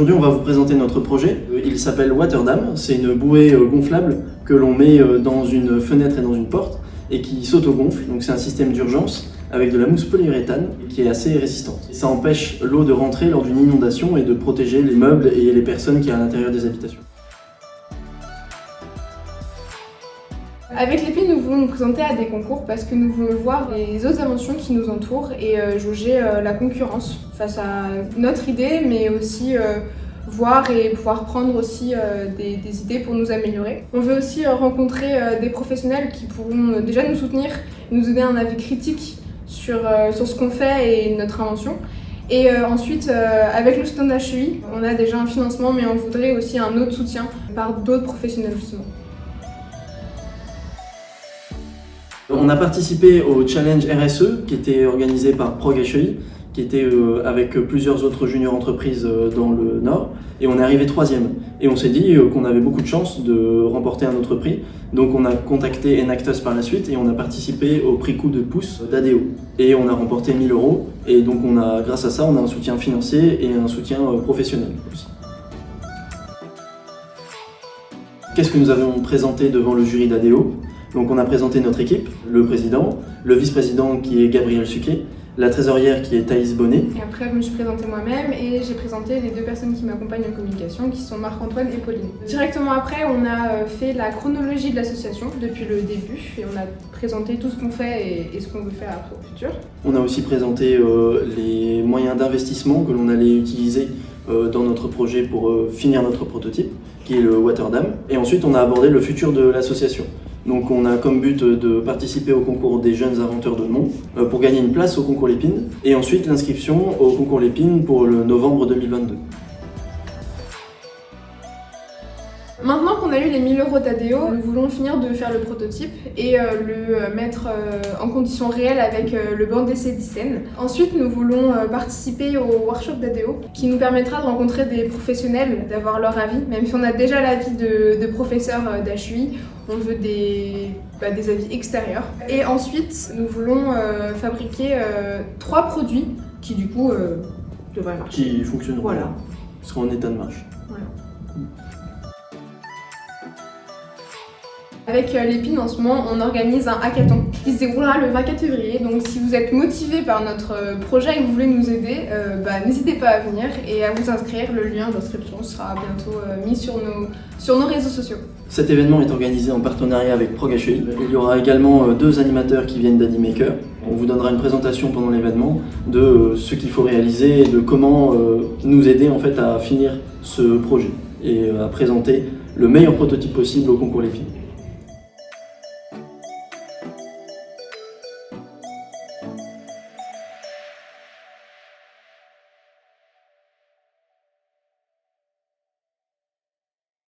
Aujourd'hui, on va vous présenter notre projet. Il s'appelle Waterdam. C'est une bouée gonflable que l'on met dans une fenêtre et dans une porte et qui s'auto-gonfle. Donc c'est un système d'urgence avec de la mousse polyuréthane qui est assez résistante. Ça empêche l'eau de rentrer lors d'une inondation et de protéger les meubles et les personnes qui sont à l'intérieur des habitations. Avec l'EPIN, nous voulons nous présenter à des concours parce que nous voulons voir les autres inventions qui nous entourent et jauger la concurrence face à notre idée, mais aussi voir et pouvoir prendre aussi des idées pour nous améliorer. On veut aussi rencontrer des professionnels qui pourront déjà nous soutenir, nous donner un avis critique sur ce qu'on fait et notre invention. Et ensuite, avec le soutien d'HEI, on a déjà un financement, mais on voudrait aussi un autre soutien par d'autres professionnels justement. On a participé au challenge RSE qui était organisé par ProgHEI, qui était avec plusieurs autres juniors entreprises dans le Nord, et on est arrivé 3e. Et on s'est dit qu'on avait beaucoup de chance de remporter un autre prix, donc on a contacté Enactus par la suite et on a participé au prix coup de pouce d'ADO. Et on a remporté 1 000 €, et donc grâce à ça, on a un soutien financier et un soutien professionnel aussi. Qu'est-ce que nous avons présenté devant le jury d'ADO ? Donc on a présenté notre équipe, le président, le vice-président qui est Gabriel Suquet, la trésorière qui est Thaïs Bonnet. Et après je me suis présentée moi-même et j'ai présenté les 2 personnes qui m'accompagnent en communication qui sont Marc-Antoine et Pauline. Directement après on a fait la chronologie de l'association depuis le début et on a présenté tout ce qu'on fait et ce qu'on veut faire après au futur. On a aussi présenté les moyens d'investissement que l'on allait utiliser dans notre projet pour finir notre prototype, qui est le Waterdam. Et ensuite on a abordé le futur de l'association. Donc on a comme but de participer au concours des jeunes inventeurs de Mons pour gagner une place au concours Lépine et ensuite l'inscription au concours Lépine pour le novembre 2022. Maintenant qu'on a eu les 1 000 € d'ADO, nous voulons finir de faire le prototype et le mettre en conditions réelles avec le banc d'essai d'ICEN. Ensuite, nous voulons participer au workshop d'ADO qui nous permettra de rencontrer des professionnels, d'avoir leur avis. Même si on a déjà l'avis de professeurs d'HEI, on veut des avis extérieurs. Et ensuite, nous voulons fabriquer 3 produits qui du coup devraient marcher. Qui fonctionneront, voilà. Seront en état de marche. Voilà. Avec l'EPIN en ce moment, on organise un hackathon qui se déroulera le 24 février. Donc si vous êtes motivé par notre projet et que vous voulez nous aider, n'hésitez pas à venir et à vous inscrire. Le lien d'inscription sera bientôt mis sur nos réseaux sociaux. Cet événement est organisé en partenariat avec ProgHEI. Il y aura également 2 animateurs qui viennent d'Animaker. On vous donnera une présentation pendant l'événement de ce qu'il faut réaliser et de comment nous aider en fait à finir ce projet et à présenter le meilleur prototype possible au concours Lépine.